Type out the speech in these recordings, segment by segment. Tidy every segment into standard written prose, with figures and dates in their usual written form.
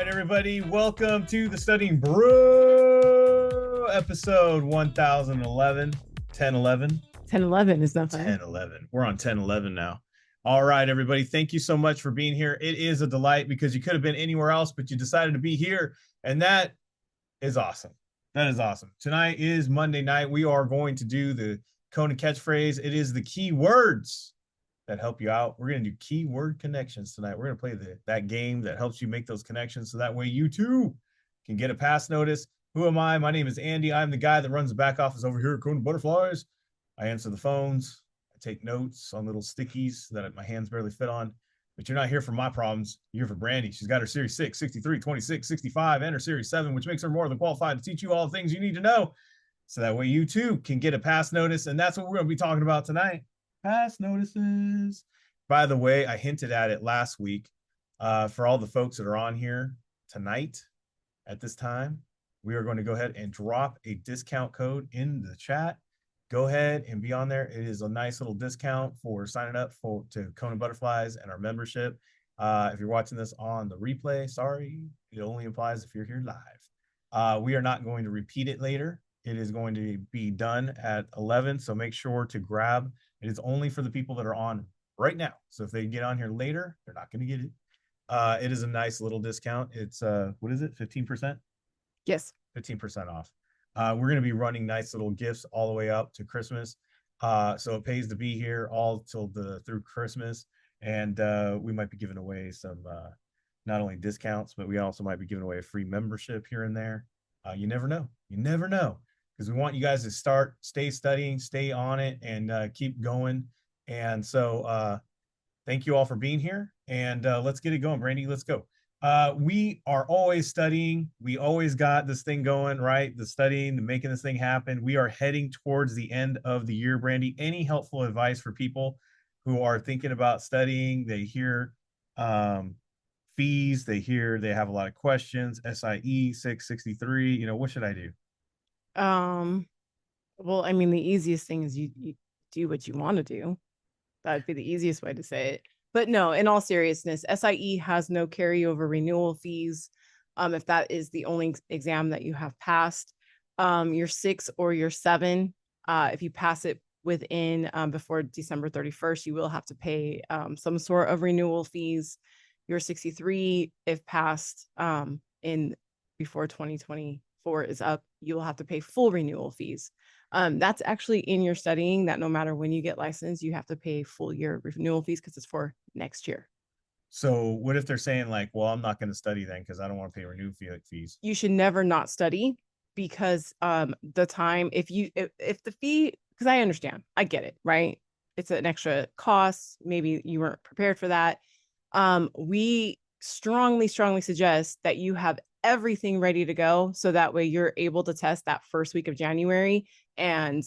right, everybody. Welcome to the Studying Brew episode 1011. 1011. 1011 is not fun. 1011. We're on 1011 now. All right, everybody. Thank you so much for being here. It is a delight because you could have been anywhere else, but you decided to be here. And that is awesome. That is awesome. Tonight is Monday night. We are going to do the Kona Catchphrase. It is the key words that help you out. We're going to do keyword connections tonight. We're going to play that game that helps you make those connections so that way you too can get a pass notice. Who am I? My name is Andy. I'm the guy that runs the back office over here at KonaButterflyz. I answer the phones. I take notes on little stickies that my hands barely fit on. But you're not here for my problems. You're here for Brandi. She's got her Series 6, 63, 26, 65, and her Series 7, which makes her more than qualified to teach you all the things you need to know. So that way you too can get a pass notice. And that's what we're going to be talking about tonight. Pass notices. By the way, I hinted at it last week. For all the folks that are on here tonight at this time, we are going to go ahead and drop a discount code in the chat. Go ahead and be on there. It is a nice little discount for signing up to KonaButterflyz and our membership. If you're watching this on the replay, sorry, it only applies if you're here live. We are not going to repeat it later. It is going to be done at 11, so make sure to grab. It is only for the people that are on right now. So if they get on here later, they're not going to get it. It is a nice little discount. It's, what is it, 15%? Yes. 15% off. We're going to be running nice little gifts all the way up to Christmas. So it pays to be here all till through Christmas. And we might be giving away some, not only discounts, but we also might be giving away a free membership here and there. You never know. You never know. Because we want you guys to stay studying, stay on it, and keep going. And so thank you all for being here. And let's get it going, Brandi. Let's go. We are always studying. We always got this thing going, right? The studying, the making this thing happen. We are heading towards the end of the year, Brandi. Any helpful advice for people who are thinking about studying? They hear fees. They have a lot of questions. SIE 663. What should I do? Well, I mean, the easiest thing is you do what you want to do. That would be the easiest way to say it. But no, in all seriousness, SIE has no carryover renewal fees. If that is the only exam that you have passed, your 6 or your 7, if you pass it within before December 31st, you will have to pay some sort of renewal fees. Your 63, if passed in before 2024 is up, you will have to pay full renewal fees. That's actually in your studying that no matter when you get licensed, you have to pay full year renewal fees because it's for next year. So what if they're saying like, well, I'm not going to study then because I don't want to pay renewal fees? You should never not study because the time, if the fee, because I understand, I get it, right? It's an extra cost. Maybe you weren't prepared for that. We strongly suggest that you have everything ready to go so that way you're able to test that first week of January and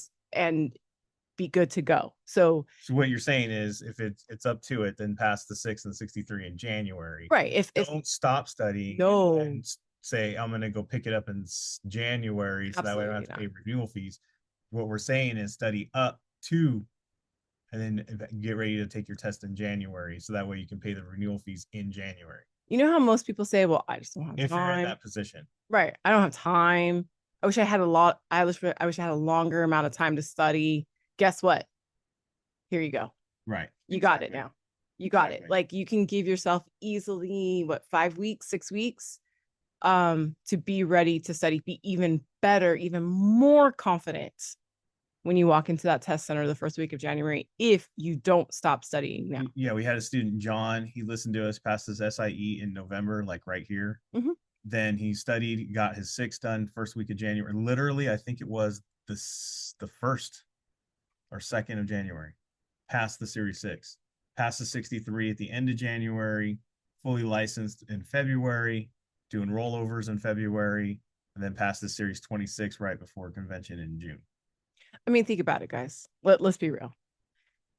be good to go. So what you're saying is if it's up to it, then pass the 6 and 63 in January. Right. If don't stop studying. No. And say I'm going to go pick it up in January so that way I don't have to pay renewal fees. What we're saying is study up to and then get ready to take your test in January so that way you can pay the renewal fees in January. You know how most people say, well, I just don't have time. If you're in that position. Right. I don't have time. I wish I had I wish I had a longer amount of time to study. Guess what? Here you go. Right. You got it now. You got it. Like you can give yourself easily 5 weeks, 6 weeks to be ready to study, be even better, even more confident when you walk into that test center the first week of January, if you don't stop studying now. Yeah, we had a student, John, he listened to us, passed his SIE in November, like right here. Mm-hmm. Then he studied, got his 6 done first week of January. Literally, I think it was the 1st or 2nd of January. Passed the Series 6. Passed the 63 at the end of January, fully licensed in February, doing rollovers in February, and then passed the Series 26 right before convention in June. I mean, think about it, guys. Let's be real.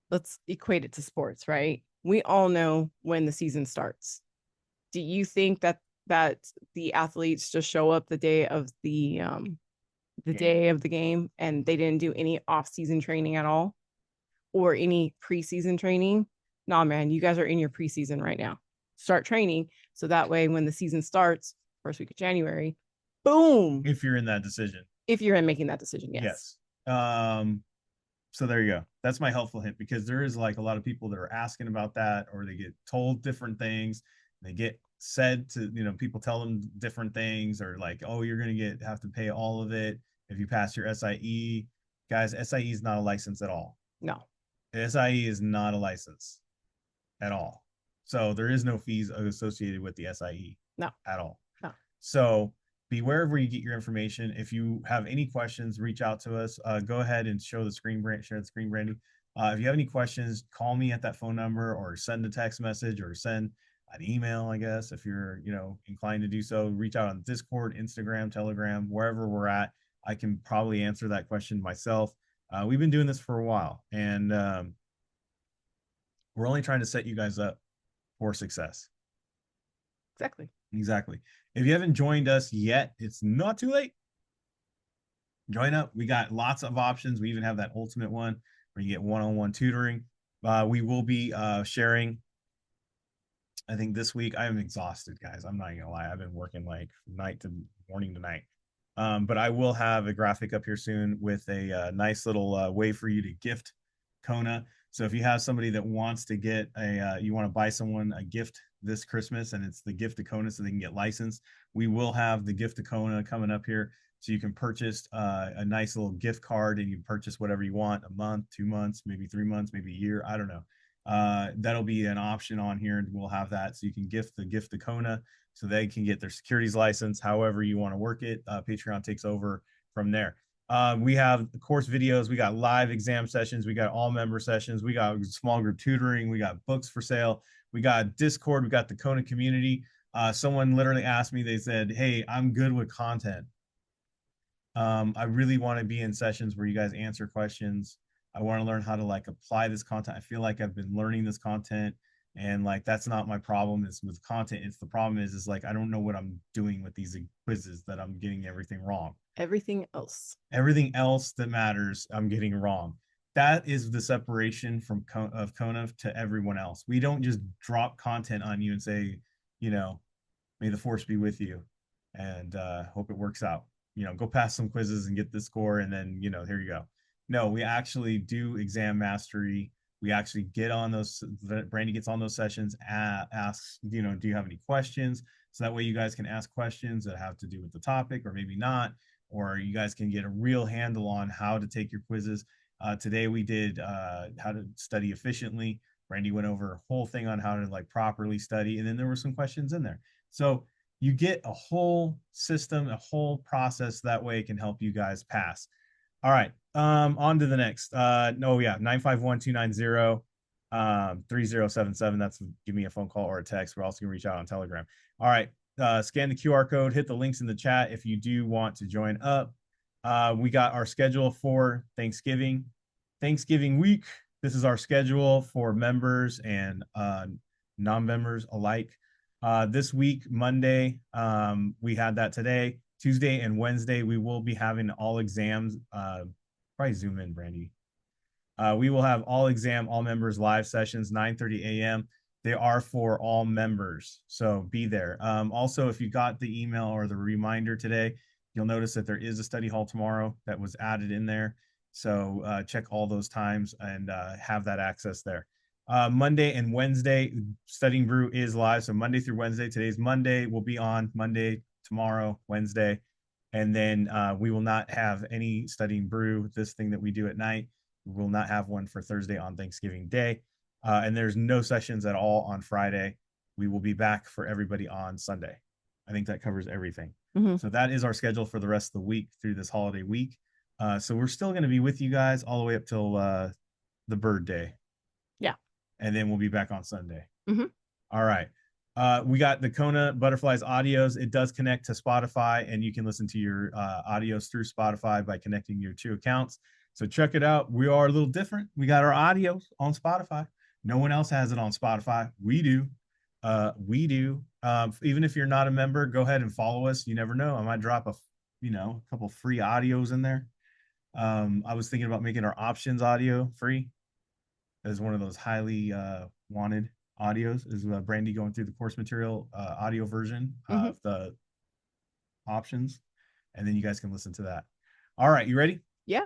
Let's equate it to sports, right? We all know when the season starts. Do you think that the athletes just show up the day of the day of the game and they didn't do any off-season training at all or any preseason training? Nah, man, you guys are in your preseason right now. start training. So that way, when the season starts, first week of January, boom. If you're in that decision. If you're in making that decision, yes. So there you go. That's my helpful hint, because there is like a lot of people that are asking about that, or they get told different things. They get said to, people tell them different things, or like, oh, you're going to have to pay all of it if you pass your SIE. Guys, SIE is not a license at all. No. SIE is not a license at all. So there is no fees associated with the SIE. No. At all. No. So beware of where you get your information. If you have any questions, reach out to us. Go ahead and share the screen, Brandi. If you have any questions, call me at that phone number, or send a text message, or send an email, I guess, if you're, inclined to do so. Reach out on Discord, Instagram, Telegram, wherever we're at. I can probably answer that question myself. We've been doing this for a while, and we're only trying to set you guys up for success. Exactly. If you haven't joined us yet, it's not too late. Join up. We got lots of options. We even have that ultimate one where you get one-on-one tutoring. We will be sharing, I think this week. I am exhausted, guys. I'm not gonna lie. I've been working like night to morning to night. But I will have a graphic up here soon with a nice little way for you to gift Kona. So if you have somebody that wants to get you want to buy someone a gift this Christmas, and it's the gift to Kona so they can get licensed, we will have the gift to Kona coming up here. So you can purchase a nice little gift card, and you purchase whatever you want, a month, 2 months, maybe 3 months, maybe a year. I don't know. That'll be an option on here, and we'll have that. So you can gift to Kona so they can get their securities license, however you want to work it. Patreon takes over from there. We have course videos. We got live exam sessions. We got all member sessions. We got small group tutoring. We got books for sale. We got Discord. We got the Kona community. Someone literally asked me, they said, hey, I'm good with content. I really want to be in sessions where you guys answer questions. I want to learn how to like apply this content. I feel like I've been learning this content, and like that's not my problem. It's with content. It's the problem is like I don't know what I'm doing with these quizzes, that I'm getting everything wrong. Everything else that matters, I'm getting wrong. That is the separation from of Kona to everyone else. We don't just drop content on you and say, may the force be with you, and hope it works out. Go pass some quizzes and get the score, and then here you go. No, we actually do exam mastery. We actually get on those. Brandi gets on those sessions, asks, do you have any questions? So that way you guys can ask questions that have to do with the topic, or maybe not, or you guys can get a real handle on how to take your quizzes. Today we did how to study efficiently. Brandi went over a whole thing on how to like properly study, and then there were some questions in there. So you get a whole system, a whole process. That way it can help you guys pass. All right. On to the next. 951-290-3077. That's give me a phone call or a text. We're also gonna reach out on Telegram. All right. Scan the QR code, hit the links in the chat if you do want to join up. We got our schedule for Thanksgiving week. This is our schedule for members and non-members alike. This week, Monday, we had that today. Tuesday and Wednesday, we will be having all exams. Probably zoom in, Brandi. We will have all members live sessions, 9:30 a.m. They are for all members, so be there. Also, if you got the email or the reminder today, you'll notice that there is a study hall tomorrow that was added in there. So check all those times and have that access there. Monday and Wednesday, Studying Brew is live. So Monday through Wednesday. Today's Monday. We'll be on Monday, tomorrow, Wednesday. And then we will not have any Studying Brew, this thing that we do at night. We will not have one for Thursday on Thanksgiving Day. And there's no sessions at all on Friday. We will be back for everybody on Sunday. I think that covers everything. Mm-hmm. So that is our schedule for the rest of the week through this holiday week. So we're still going to be with you guys all the way up till the bird day. Yeah. And then we'll be back on Sunday. Mm-hmm. All right. We got the KonaButterflyz audios. It does connect to Spotify, and you can listen to your audios through Spotify by connecting your 2 accounts. So check it out. We are a little different. We got our audios on Spotify. No one else has it on Spotify. We do. Even if you're not a member, go ahead and follow us. You never know. I might drop a couple free audios in there. I was thinking about making our options audio free as one of those highly wanted audios is Brandi going through the course material audio version of the options, and then you guys can listen to that. All right, you ready? Yeah.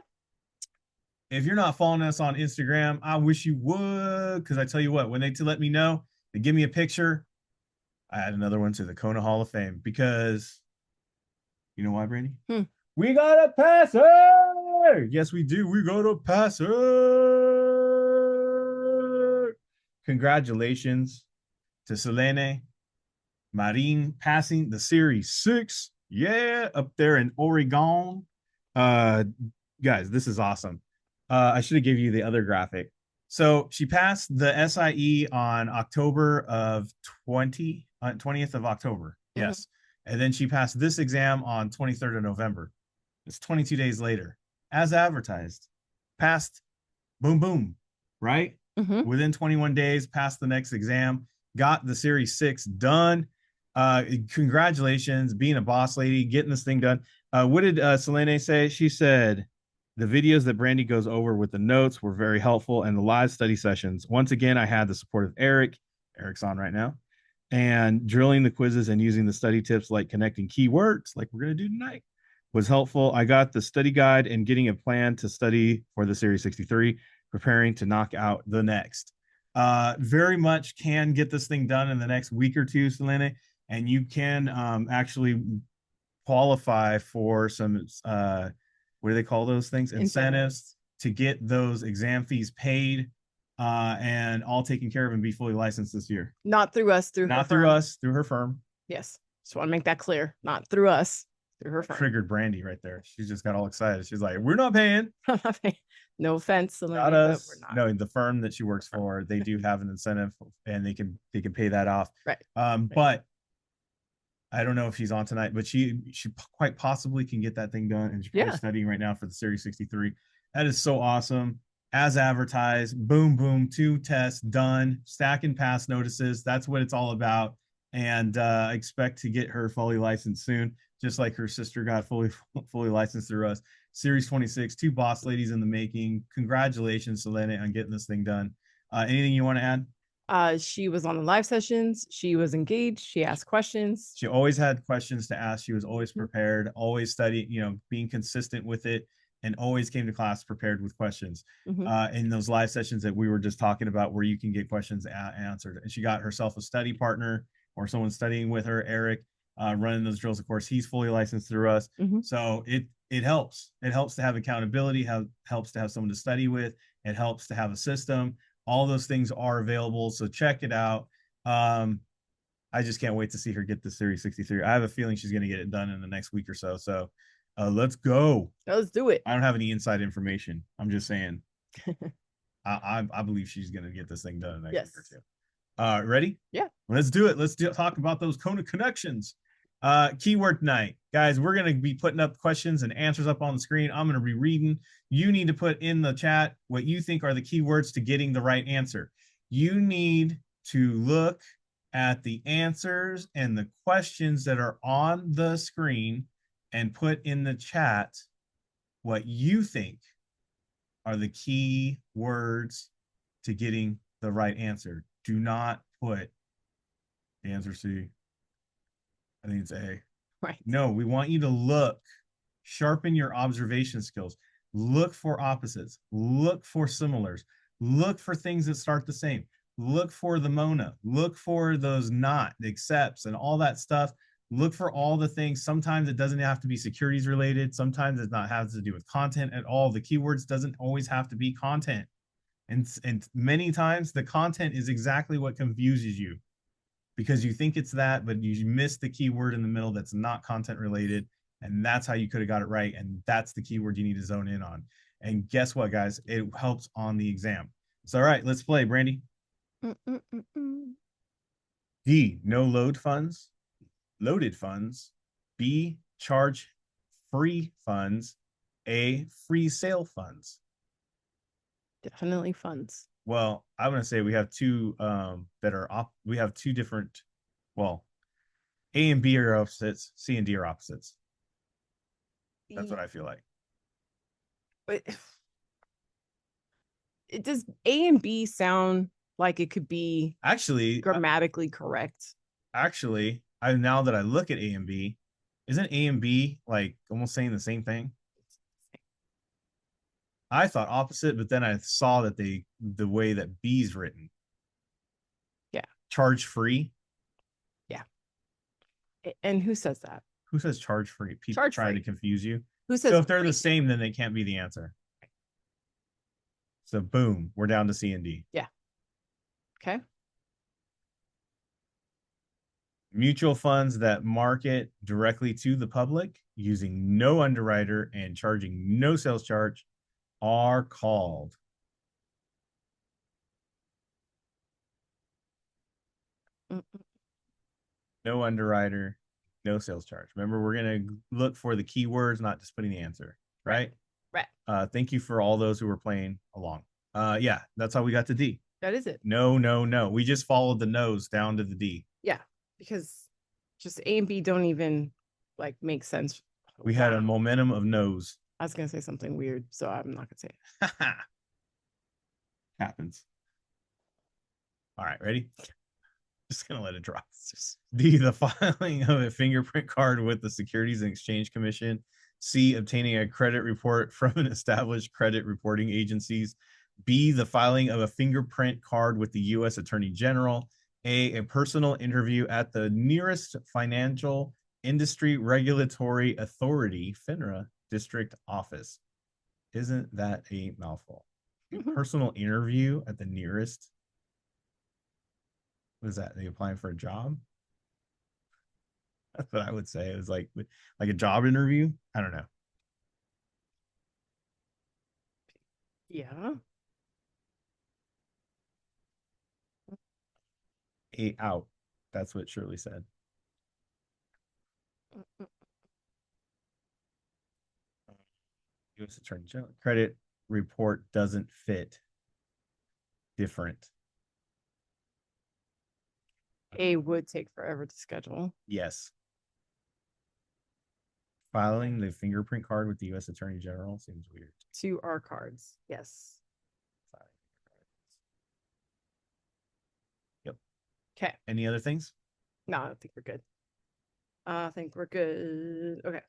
If you're not following us on Instagram, I wish you would, because I tell you what, when they let me know, they give me a picture, I add another one to the Kona Hall of Fame, because you know why, Brandi? We got a passer. Yes, we do. We got a passer. Congratulations to Selene, Marin passing the Series 6. Yeah, up there in Oregon. Guys, this is awesome. I should have gave you the other graphic. So she passed the SIE on October of 20th of October. Yes. And then she passed this exam on 23rd of November. It's 22 days later, as advertised. Passed, boom, boom, right? Within 21 days, passed the next exam, got the Series 6 done. Congratulations, being a boss lady, getting this thing done. What did Selene say? She said, the videos that Brandi goes over with the notes were very helpful, and the live study sessions. Once again, I had the support of Eric. Eric's on right now. And drilling the quizzes and using the study tips like connecting keywords, like we're going to do tonight, was helpful. I got the study guide and getting a plan to study for the Series 63, preparing to knock out the next. Very much can get this thing done in the next week or two, Selene, and you can actually qualify for some, what do they call those things? Incentives to get those exam fees paid and all taken care of and be fully licensed this year. Not through us, through not through us, through her firm. Yes. Just want to make that clear. Not through us, through her firm. Triggered Brandi right there. She just got all excited. She's like, we're not paying. No offense, Selene, not us. But we're not. No, the firm that she works for, they do have an incentive and they can pay that off. Right. But I don't know if she's on tonight, but she quite possibly can get that thing done. And she's studying right now for the Series 63. That is so awesome. As advertised, boom, boom, 2 tests done, stack and pass notices. That's what it's all about. And I expect to get her fully licensed soon, just like her sister got fully licensed through us. Series 26, 2 boss ladies in the making. Congratulations, Selene, on getting this thing done. Anything you want to add? She was on the live sessions. She was engaged. She asked questions. She always had questions to ask. She was always prepared, always studying, being consistent with it, and always came to class prepared with questions. In those live sessions that we were just talking about, where you can get questions answered. And she got herself a study partner or someone studying with her, Eric, running those drills. Of course, he's fully licensed through us. So it helps. It helps to have accountability, helps to have someone to study with. It helps to have a system. All those things are available. So check it out. I just can't wait to see her get the Series 63. I have a feeling she's going to get it done in the next week or so. So let's go. Let's do it. I don't have any inside information. I'm just saying. I believe she's going to get this thing done in the next week or two. Ready? Yeah. Let's do it. Let's talk about those Kona connections. Keyword night. Guys, we're going to be putting up questions and answers up on the screen. I'm going to be reading. You need to put in the chat what you think are the keywords to getting the right answer. You need to look at the answers and the questions that are on the screen and put in the chat what you think are the key words to getting the right answer. Do not put the answer C. I think it's A. Right. No, we want you to look, sharpen your observation skills, look for opposites, look for similars, look for things that start the same, look for the Mona, look for those not, the accepts, and all that stuff. Look for all the things. Sometimes it doesn't have to be securities related. Sometimes it not has to do with content at all. The keywords doesn't always have to be content. And many times the content is exactly what confuses you, because you think it's that, but you miss the keyword in the middle that's not content related. And that's how you could have got it right. And that's the keyword you need to zone in on. And guess what, guys? It helps on the exam. So, all right, let's play, Brandi. D, no loaded funds. B, charge free funds. A, free sale funds. Definitely funds. Well, I'm going to say we have two we have two different, well, A and B are opposites, C and D are opposites. That's what I feel like. But does A and B sound Like it could be Actually, grammatically correct. now that I look at A and B, isn't A and B like almost saying the same thing? I thought opposite, but then I saw that the way that B's written. Yeah. Charge free. Yeah. And who says that? Who says charge free? People Charge trying free. to confuse you. Who says So if they're free? the same, then they can't be the answer. So boom, we're down to C and D. Yeah. Okay. Mutual funds that market directly to the public using no underwriter and charging no sales charge are called. No underwriter, no sales charge. Remember, we're going to look for the keywords, not just putting the answer, right? Right. Thank you for all those who were playing along. Yeah, that's how we got to D. That is it. No, no, no. We just followed the no's down to the D. Yeah, because just A and B don't even like make sense. We had a momentum of no's. I was gonna say something weird, so I'm not gonna say it. Happens. All right, ready? Just gonna let it drop. D, the filing of a fingerprint card with the Securities and Exchange Commission. C, obtaining a credit report from an established credit reporting agencies. B, the filing of a fingerprint card with the U.S. Attorney General. A personal interview at the nearest financial industry regulatory authority, FINRA, district office. Isn't that a mouthful? Personal interview at the nearest. What is that? Are they applying for a job? That's what I would say. It was like a job interview. I don't know. Yeah. A out. That's what Shirley said. U.S. Attorney General credit report doesn't fit. Different. A would take forever to schedule. Yes. Filing the fingerprint card with the U.S. Attorney General seems weird. 2 R cards. Yes. Yep. Okay. Any other things? No, I think we're good. I think we're good. Okay.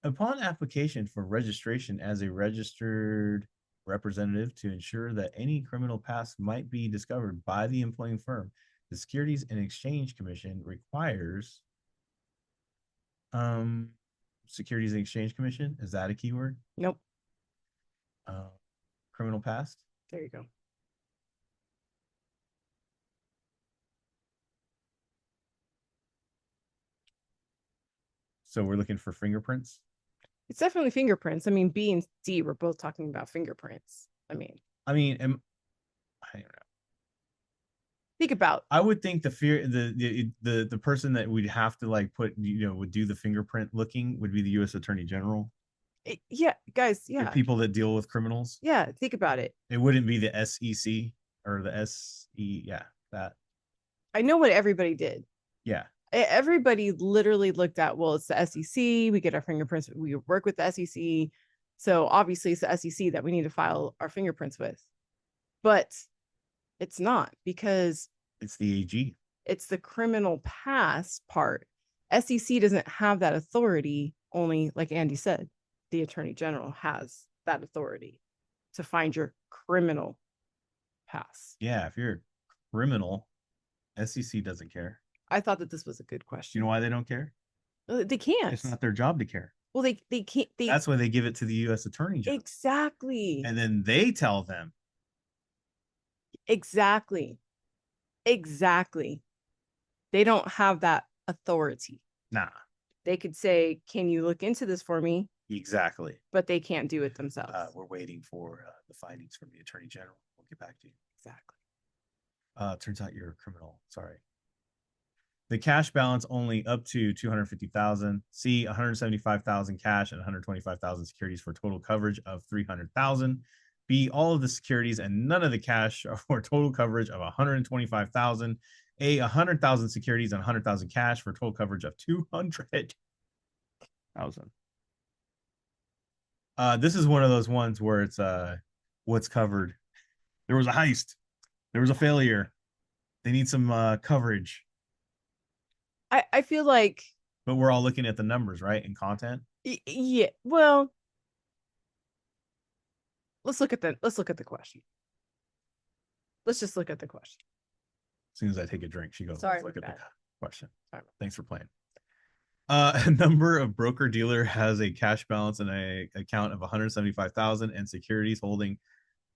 Upon application for registration as a registered representative to ensure that any criminal past might be discovered by the employing firm, the Securities and Exchange Commission requires Securities and Exchange Commission. Is that a keyword? Nope. Criminal past. There you go. So we're looking for fingerprints. It's definitely fingerprints. I mean, B and D were both talking about fingerprints. I don't know. Think about. I would think the person that we'd have to like put, would do the fingerprint looking would be the U.S. Attorney General. Yeah, guys. Yeah. The people that deal with criminals. Yeah. Think about it. It wouldn't be the SEC or the SE. Yeah, that. I know what everybody did. Yeah. Everybody literally looked at, well, it's the SEC. We get our fingerprints. We work with the SEC. So obviously it's the SEC that we need to file our fingerprints with. But it's not, because it's the AG. It's the criminal past part. SEC doesn't have that authority. Only, like Andy said, the Attorney General has that authority to find your criminal past. Yeah, if you're a criminal, SEC doesn't care. I thought that this was a good question. You know why they don't care? They can't. It's not their job to care. Well, they can't. That's why they give it to the U.S. Attorney General. Exactly. And then they tell them. Exactly. They don't have that authority. Nah. They could say, can you look into this for me? Exactly. But they can't do it themselves. We're waiting for the findings from the Attorney General. We'll get back to you. Exactly. Turns out you're a criminal. Sorry. The cash balance only up to 250,000. C, 175,000 cash and 125,000 securities for total coverage of 300,000. B, all of the securities and none of the cash for total coverage of 125,000. A, 100,000 securities and 100,000 cash for total coverage of 200,000. This is one of those ones where it's what's covered. There was a heist. There was a failure. They need some coverage. I feel like, but we're all looking at the numbers, right? In content. yeah. Well, let's look at the question. Let's just look at the question. As soon as I take a drink, she goes, Sorry, let's look at the question. Sorry. Thanks for playing. A number of broker dealer has a cash balance and a account of 175,000 and securities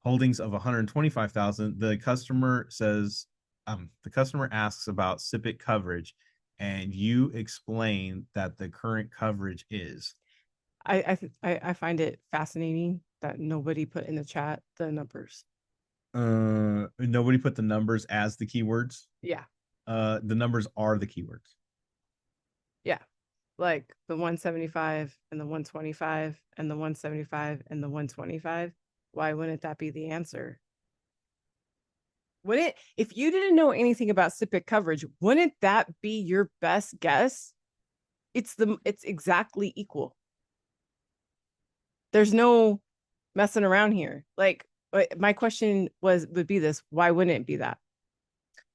holdings of 125,000. The customer asks about SIPC coverage, and you explain that the current coverage is. I find it fascinating that nobody put in the chat the numbers. Nobody put the numbers as the keywords. Yeah. The numbers are the keywords. Yeah. Like the 175 and the 125 and the 175 and the 125. Why wouldn't that be the answer? Wouldn't, if you didn't know anything about SIPC coverage, wouldn't that be your best guess? It's exactly equal. There's no messing around here. Like, my question would be this: why wouldn't it be that?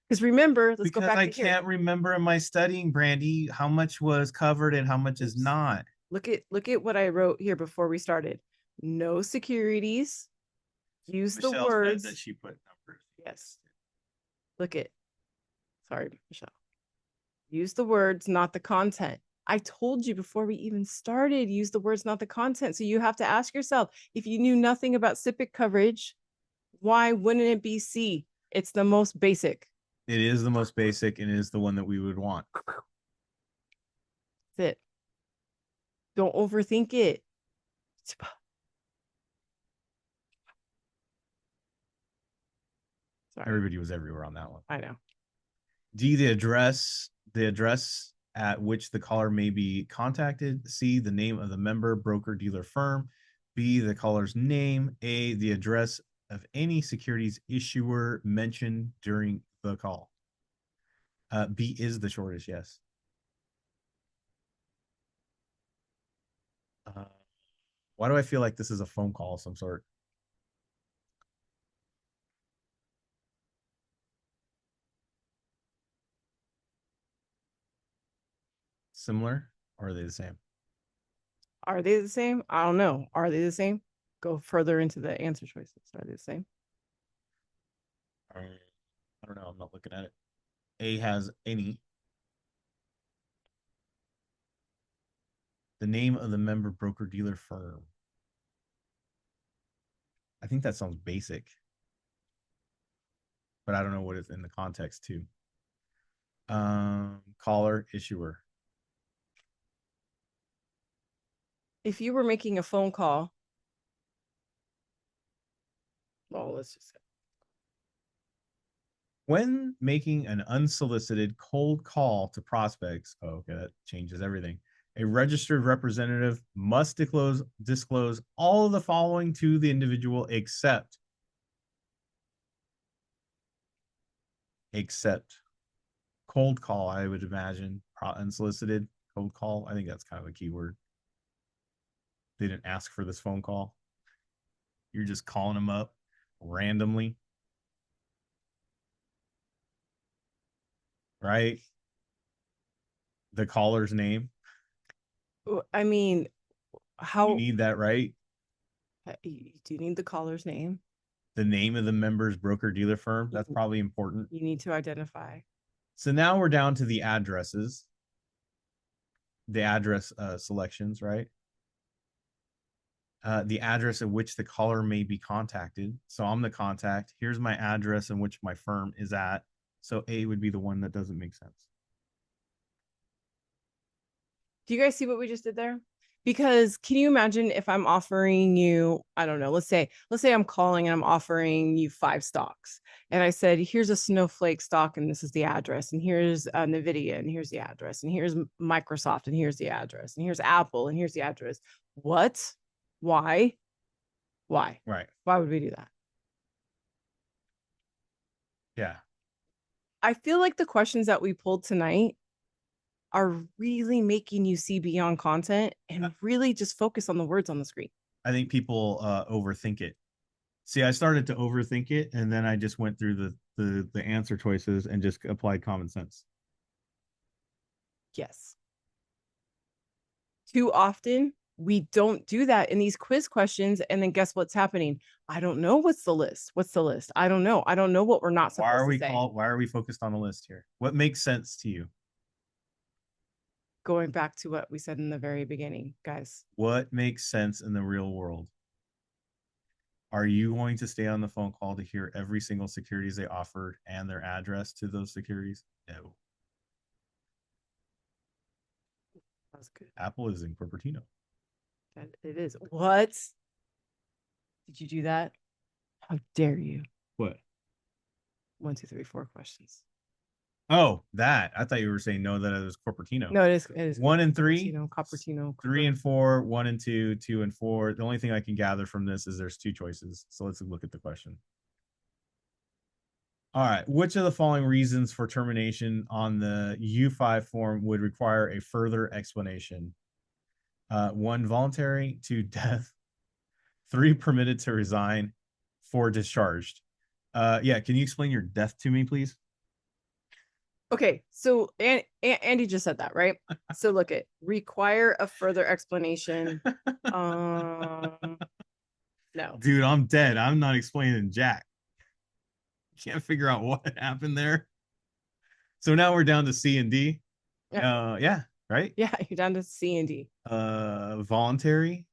Because remember, let's go back. I can't remember in my studying, Brandi, how much was covered and how much is not. Look at what I wrote here before we started. No securities. Use the words that she put numbers. Yes. Look at. Sorry, Michelle. Use the words, not the content. I told you before we even started, use the words, not the content. So you have to ask yourself, if you knew nothing about SIPC coverage, why wouldn't it be C? It's the most basic. It is the most basic and it is the one that we would want. That's it. Don't overthink it. Sorry. Everybody was everywhere on that one. I know. D, the address at which the caller may be contacted. C, the name of the member, broker, dealer, firm. B, the caller's name. A, the address of any securities issuer mentioned during the call. B is the shortest, yes. Why do I feel like this is a phone call of some sort? Similar, or are they the same? Are they the same? I don't know. Are they the same? Go further into the answer choices. Are they the same? I don't know. I'm not looking at it. A has any. The name of the member, broker, dealer, firm. I think that sounds basic, but I don't know what it's in the context too. Caller, issuer. If you were making a phone call, well, let's just say. When making an unsolicited cold call to prospects, okay, that changes everything. A registered representative must disclose all of the following to the individual except cold call, I would imagine. Unsolicited cold call. I think that's kind of a keyword. They didn't ask for this phone call. You're just calling them up randomly. Right? The caller's name. I mean, how you need that, right? Do you need the caller's name? The name of the member's broker dealer firm. That's probably important. You need to identify. So now we're down to the addresses. The address selections, right? The address at which the caller may be contacted. So I'm the contact. Here's my address in which my firm is at. So A would be the one that doesn't make sense. Do you guys see what we just did there? Because can you imagine if I'm offering you, I don't know, let's say I'm calling and I'm offering you 5 stocks. And I said, here's a Snowflake stock and this is the address. And here's NVIDIA and here's the address. And here's Microsoft and here's the address. And here's Apple and here's the address. What? Why? Right. Why would we do that? Yeah. I feel like the questions that we pulled tonight are really making you see beyond content and really just focus on the words on the screen. I think people overthink it. See, I started to overthink it, and then I just went through the answer choices and just applied common sense. Yes. Too often we don't do that in these quiz questions, and then guess what's happening? I don't know what's the list. What's the list? I don't know. I don't know what we're not supposed to say. Why are we focused on a list here? What makes sense to you? Going back to what we said in the very beginning, guys. What makes sense in the real world? Are you going to stay on the phone call to hear every single securities they offered and their address to those securities? No. That was good. Apple is in Cupertino. It is. What? Did you do that? How dare you? What? 1, 2, 3, 4 questions. Oh, that. I thought you were saying no, that it was Cupertino. No, it is. It is 1 and 3. Cupertino. 3 and 4, 1 and 2, 2 and 4. The only thing I can gather from this is there's 2 choices. So let's look at the question. All right. Which of the following reasons for termination on the U5 form would require a further explanation? 1, voluntary. 2, death. 3, permitted to resign. 4, discharged. Yeah. Can you explain your death to me, please? Okay, so Andy just said that, right? So look at require a further explanation. No. Dude, I'm dead. I'm not explaining jack. Can't figure out what happened there. So now we're down to C and D. Yeah, right? Yeah, you're down to C and D. Voluntary.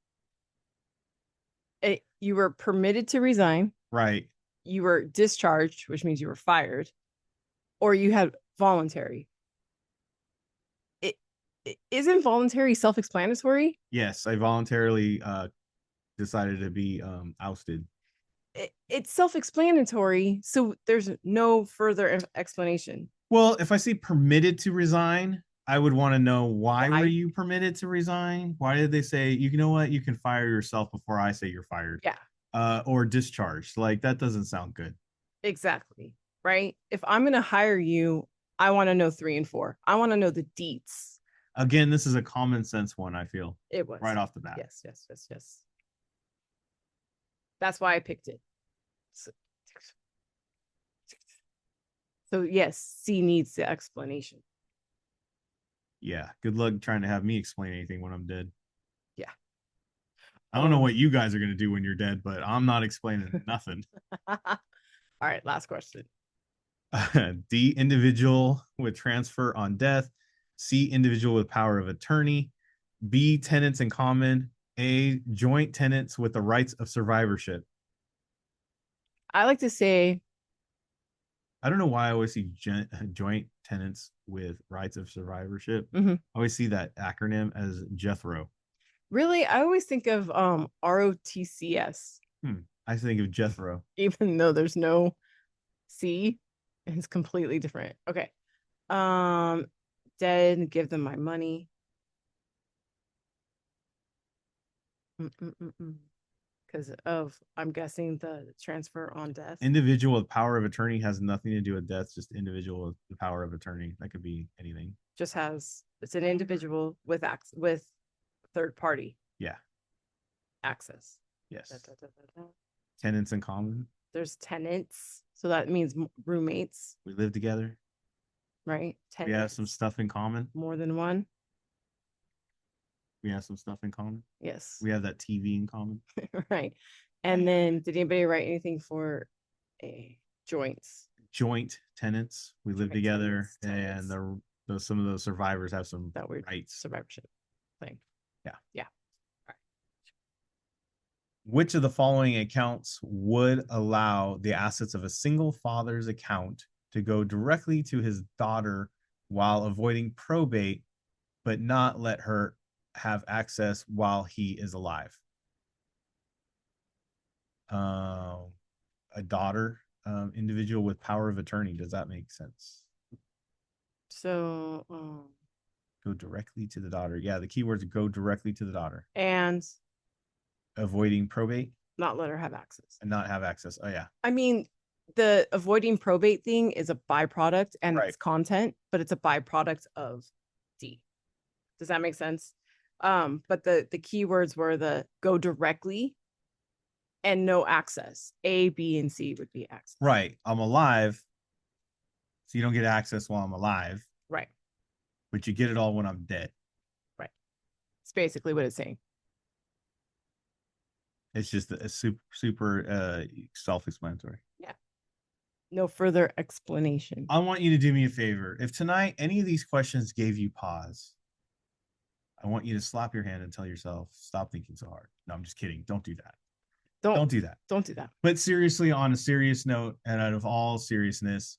You were permitted to resign. Right. You were discharged, which means you were fired, or you had voluntary. It isn't voluntary self-explanatory. Yes, I voluntarily decided to be ousted. It's self-explanatory, so there's no further explanation. Well, if I see permitted to resign, I would want to know why were you permitted to resign? Why did they say, you know what, you can fire yourself before I say you're fired? Yeah. Or discharged. Like, that doesn't sound good. Exactly. Right? If I'm going to hire you, I want to know 3 and 4. I want to know the deets. Again, this is a common sense one, I feel. It was. Right off the bat. Yes. That's why I picked it. So yes, C needs the explanation. Yeah. Good luck trying to have me explain anything when I'm dead. Yeah. I don't know what you guys are going to do when you're dead, but I'm not explaining nothing. All right. Last question. D, individual with transfer on death. C, individual with power of attorney. B, tenants in common. A, joint tenants with the rights of survivorship. I like to say, I don't know why I always see joint tenants with rights of survivorship. Mm-hmm. I always see that acronym as Jethro. Really? I always think of ROTCS. I think of Jethro. Even though there's no C, it's completely different. Okay. Dead, give them my money. Because of, I'm guessing, the transfer on death. Individual with power of attorney has nothing to do with death, just individual with the power of attorney. That could be anything. Just has, it's an individual with third party. Yeah. Access. Yes. Tenants in common. There's tenants. So that means roommates. We live together. Right? Tenants. We have some stuff in common. More than one. We have some stuff in common. Yes. We have that TV in common. Right. And then did anybody write anything for a joints? Joint tenants. We live together, and some of those survivors have some that weird rights. Survivorship thing. Yeah. Yeah. All right. Which of the following accounts would allow the assets of a single father's account to go directly to his daughter while avoiding probate, but not let her have access while he is alive? A daughter, individual with power of attorney. Does that make sense? So go directly to the daughter. Yeah, the keywords go directly to the daughter. And avoiding probate. Not let her have access. And not have access. Oh yeah. I mean, the avoiding probate thing is a byproduct and it's content, but it's a byproduct of D. Does that make sense? But the keywords were the go directly and no access. A, B, and C would be access. Right. I'm alive, So you don't get access while I'm alive, Right. but you get it all when I'm dead. Right. It's basically what it's saying. It's just a super self-explanatory. Yeah. No further explanation. I want you to do me a favor. If tonight any of these questions gave you pause, I want you to slap your hand and tell yourself, stop thinking so hard. No, I'm just kidding. Don't do that. Don't do that. Don't do that. But seriously, on a serious note, and out of all seriousness,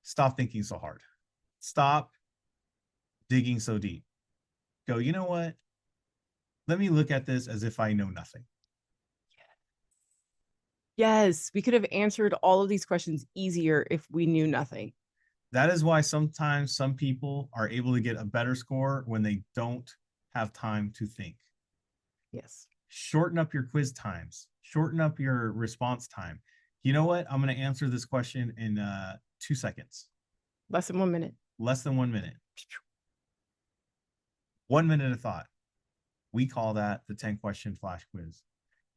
stop thinking so hard. Stop digging so deep. Go, you know what? Let me look at this as if I know nothing. Yes, we could have answered all of these questions easier if we knew nothing. That is why sometimes some people are able to get a better score when they don't have time to think. Yes. Shorten up your quiz times. Shorten up your response time. You know what? I'm going to answer this question in 2 seconds. Less than 1 minute. Less than 1 minute. 1 minute of thought. We call that the 10-question flash quiz.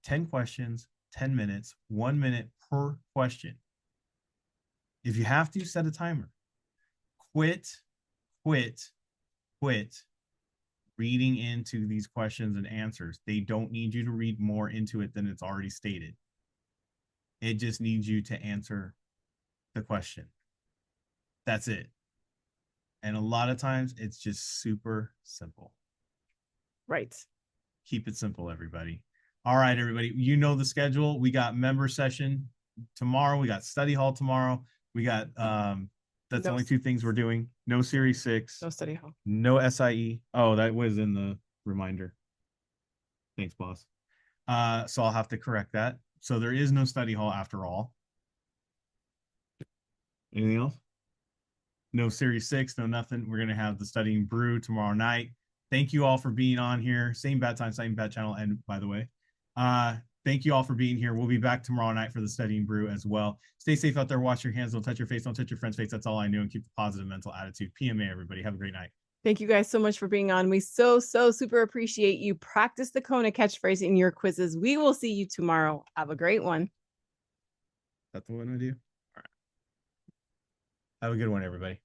10 questions, 10 minutes, 1 minute per question. If you have to, set a timer. Quit reading into these questions and answers. They don't need you to read more into it than it's already stated. It just needs you to answer the question. That's it. And a lot of times it's just super simple. Right. Keep it simple, everybody. All right, everybody. You know the schedule. We got member session tomorrow. We got study hall tomorrow. We got that's only 2 things we're doing. No Series 6. No study hall. No SIE. Oh, that was in the reminder. Thanks, boss. So I'll have to correct that. So there is no study hall after all. Anything else? No Series 6, no nothing. We're going to have the Studying Brew tomorrow night. Thank you all for being on here. Same bat time, same bat channel. And by the way, thank you all for being here. We'll be back tomorrow night for the Studying Brew as well. Stay safe out there. Wash your hands. Don't touch your face. Don't touch your friend's face. That's all I knew. And keep the positive mental attitude. PMA, everybody. Have a great night. Thank you guys so much for being on. We so super appreciate you. Practice the Kona catchphrase in your quizzes. We will see you tomorrow. Have a great one. That's the one I do. All right. Have a good one, everybody.